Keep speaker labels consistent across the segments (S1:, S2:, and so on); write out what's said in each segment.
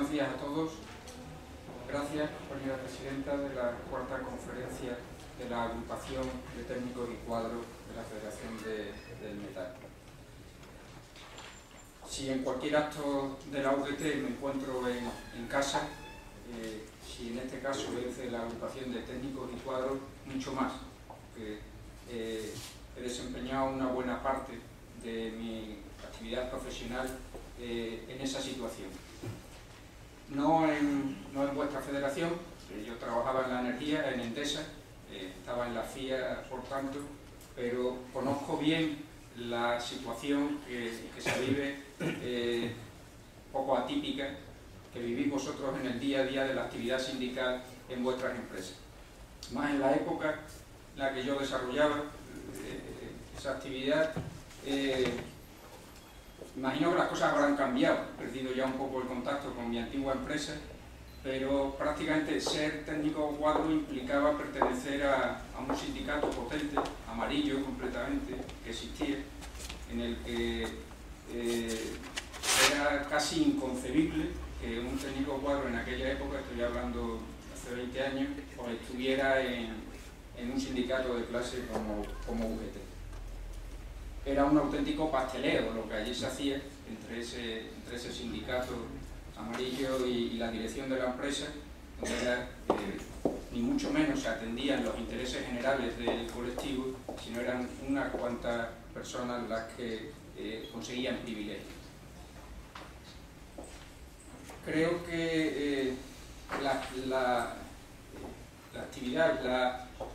S1: Buenos días a todos. Gracias, compañera presidenta de la cuarta conferencia de la Agrupación de Técnicos y Cuadros de la Federación del Metal. Si en cualquier acto de la UGT me encuentro en casa, si en este caso es de la Agrupación de Técnicos y Cuadros, mucho más, porque he desempeñado una buena parte de mi actividad profesional en esa situación. No en vuestra federación, yo trabajaba en la energía, en Endesa, estaba en la FIA, por tanto, pero conozco bien la situación que se vive, poco atípica, que vivís vosotros en el día a día de la actividad sindical en vuestras empresas. Más en la época en la que yo desarrollaba esa actividad, imagino que las cosas habrán cambiado, he perdido ya un poco el contacto con mi antigua empresa, pero prácticamente ser técnico cuadro implicaba pertenecer a un sindicato potente, amarillo completamente, que existía, en el que era casi inconcebible que un técnico cuadro en aquella época, estoy hablando hace 20 años, pues estuviera en un sindicato de clase como UGT. Era un auténtico pasteleo lo que allí se hacía entre ese sindicato amarillo y la dirección de la empresa, donde era, ni mucho menos se atendían los intereses generales del colectivo, sino eran unas cuantas personas las que conseguían privilegios. Creo que la actividad,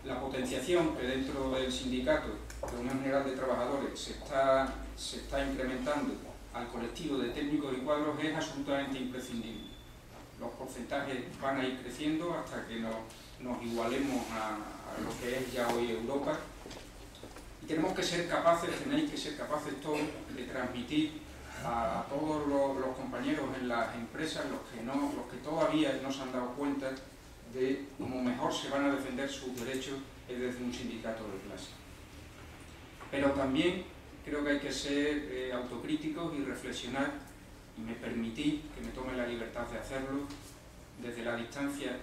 S1: la potenciación que dentro del sindicato de Unión General de Trabajadores se está incrementando al colectivo de técnicos y cuadros es absolutamente imprescindible. Los porcentajes van a ir creciendo hasta que nos igualemos a lo que es ya hoy Europa, y tenemos que ser capaces, tenéis que ser capaces todos de transmitir a todos los compañeros en las empresas, los que todavía no se han dado cuenta de cómo mejor se van a defender sus derechos es desde un sindicato de clase. Pero también creo que hay que ser autocríticos y reflexionar, y me permití que me tome la libertad de hacerlo desde la distancia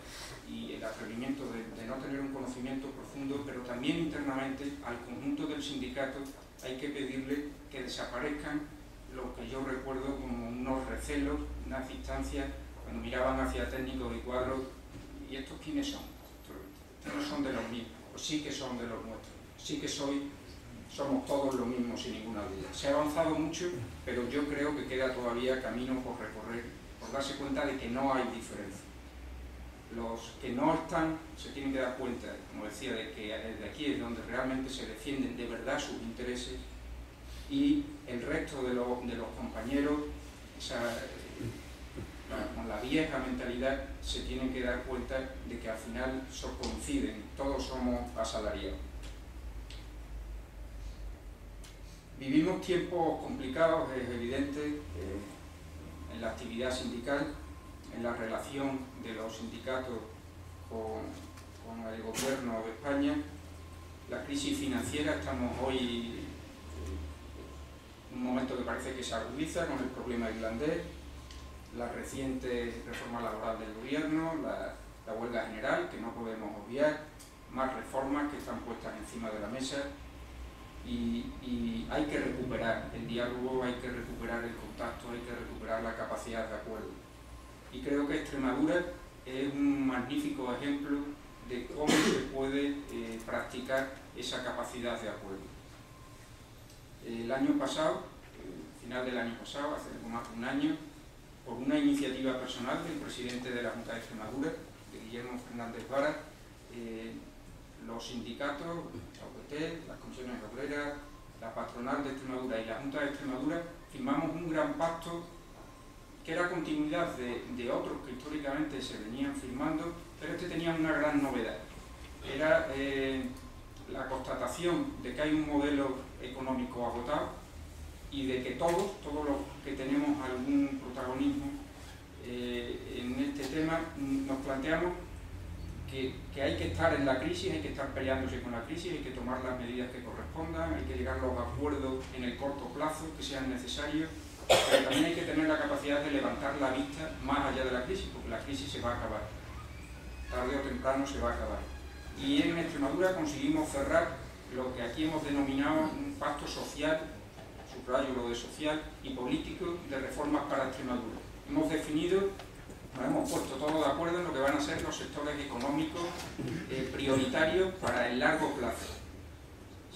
S1: y el atrevimiento de no tener un conocimiento profundo, pero también internamente al conjunto del sindicato hay que pedirle que desaparezcan lo que yo recuerdo como unos recelos, unas distancias, cuando miraban hacia técnicos y cuadros. ¿Y estos quiénes son? Estos no son de los mismos, pues sí que son de los nuestros, sí que somos todos lo mismo sin ninguna duda. Se ha avanzado mucho, pero yo creo que queda todavía camino por recorrer, por darse cuenta de que no hay diferencia. Los que no están se tienen que dar cuenta, como decía, de que desde aquí es donde realmente se defienden de verdad sus intereses, y el resto de los compañeros, con la vieja mentalidad, se tienen que dar cuenta de que al final coinciden, todos somos asalariados. Vivimos tiempos complicados, es evidente, en la actividad sindical, en la relación de los sindicatos con el gobierno de España. La crisis financiera, estamos hoy en un momento que parece que se agudiza con el problema irlandés, la reciente reforma laboral del gobierno, la huelga general, que no podemos obviar, más reformas que están puestas encima de la mesa, y hay que recuperar el diálogo, hay que recuperar el contacto, hay que recuperar la capacidad de acuerdo. Y creo que Extremadura es un magnífico ejemplo de cómo se puede practicar esa capacidad de acuerdo. El año pasado, final del año pasado, hace algo más de un año, por una iniciativa personal del presidente de la Junta de Extremadura, de Guillermo Fernández Vara, los sindicatos, la UGT, las comisiones obreras, la patronal de Extremadura y la Junta de Extremadura firmamos un gran pacto que era continuidad de otros que históricamente se venían firmando, pero este tenía una gran novedad. Era la constatación de que hay un modelo económico agotado y de que todos los que tenemos algún protagonismo en este tema nos planteamos que hay que estar en la crisis, hay que estar peleándose con la crisis, hay que tomar las medidas que correspondan, hay que llegar a los acuerdos en el corto plazo que sean necesarios, pero también hay que tener la capacidad de levantar la vista más allá de la crisis, porque la crisis se va a acabar, tarde o temprano se va a acabar. Y en Extremadura conseguimos cerrar lo que aquí hemos denominado un pacto social, subrayo lo de social, y político de reformas para Extremadura. Hemos definido, nos hemos puesto todos de acuerdo en lo que van a ser los sectores económicos prioritarios para el largo plazo.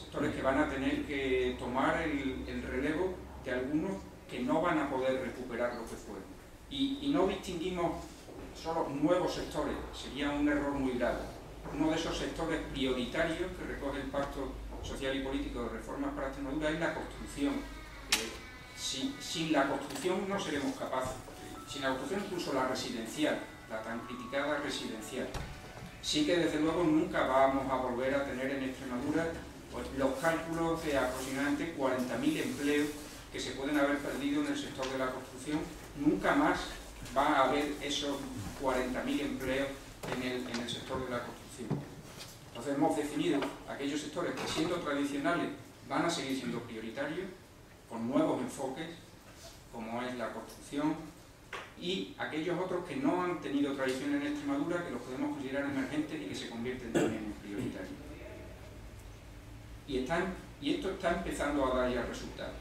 S1: Sectores que van a tener que tomar el relevo de algunos que no van a poder recuperar lo que fue. Y no distinguimos solo nuevos sectores, sería un error muy grave. Uno de esos sectores prioritarios que recoge el Pacto Social y Político de Reformas para Extremadura es la construcción. Sin la construcción no seremos capaces. Sin la construcción, incluso la residencial, la tan criticada residencial. Sí que desde luego nunca vamos a volver a tener en Extremadura pues, los cálculos de aproximadamente 40.000 empleos que se pueden haber perdido en el sector de la construcción. Nunca más va a haber esos 40.000 empleos en el sector de la construcción. Entonces hemos definido aquellos sectores que, siendo tradicionales, van a seguir siendo prioritarios, con nuevos enfoques, como es la construcción, y aquellos otros que no han tenido tradición en Extremadura, que los podemos considerar emergentes y que se convierten también en prioritarios. Y esto está empezando a dar ya resultados.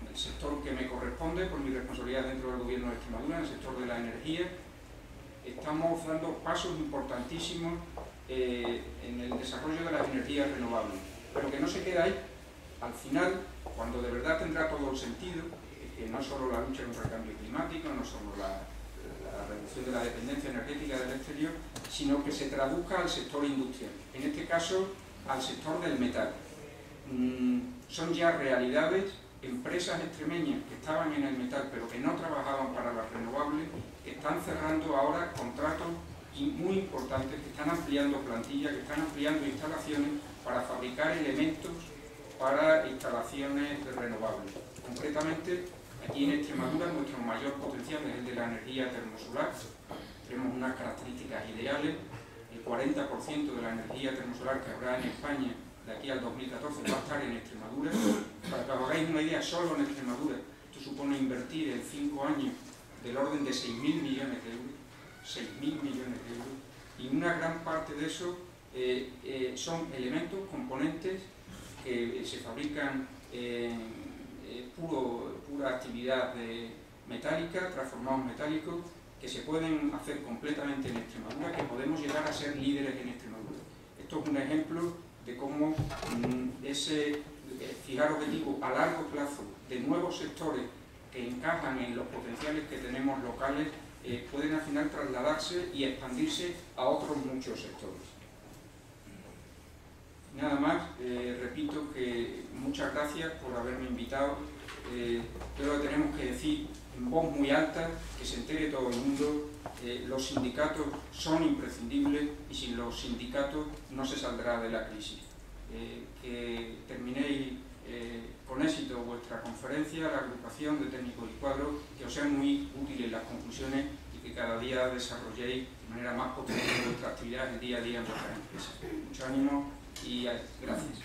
S1: El sector que me corresponde, por mi responsabilidad dentro del Gobierno de Extremadura, en el sector de la energía, estamos dando pasos importantísimos en el desarrollo de las energías renovables, pero que no se queda ahí. Al final, cuando de verdad tendrá todo el sentido, que no solo la lucha contra el cambio climático, no solo la reducción de la dependencia energética del exterior, sino que se traduzca al sector industrial, en este caso al sector del metal. Son ya realidades, empresas extremeñas que estaban en el metal pero que no trabajaban para las renovables, que están cerrando ahora contratos muy importantes, que están ampliando plantillas, que están ampliando instalaciones para fabricar elementos para instalaciones renovables. Concretamente, aquí en Extremadura nuestro mayor potencial es el de la energía termosolar. Tenemos unas características ideales. El 40% de la energía termosolar que habrá en España de aquí al 2014 va a estar en Extremadura. Para que os hagáis una idea, solo en Extremadura esto supone invertir en 5 años del orden de 6.000 millones de euros. 6.000 millones de euros. Y una gran parte de eso son elementos, componentes que se fabrican pura actividad metálica, transformados metálicos, que se pueden hacer completamente en Extremadura, que podemos llegar a ser líderes en Extremadura. Esto es un ejemplo de cómo ese fijar objetivo a largo plazo de nuevos sectores que encajan en los potenciales que tenemos locales pueden al final trasladarse y expandirse a otros muchos sectores. Nada más, repito que muchas gracias por haberme invitado. Creo que tenemos que decir en voz muy alta, que se entere todo el mundo, los sindicatos son imprescindibles y sin los sindicatos no se saldrá de la crisis. Que terminéis con éxito vuestra conferencia, la agrupación de técnicos y cuadros, que os sean muy útiles las conclusiones y que cada día desarrolléis de manera más potente vuestra actividad el día a día en vuestras empresas. Mucho ánimo y gracias.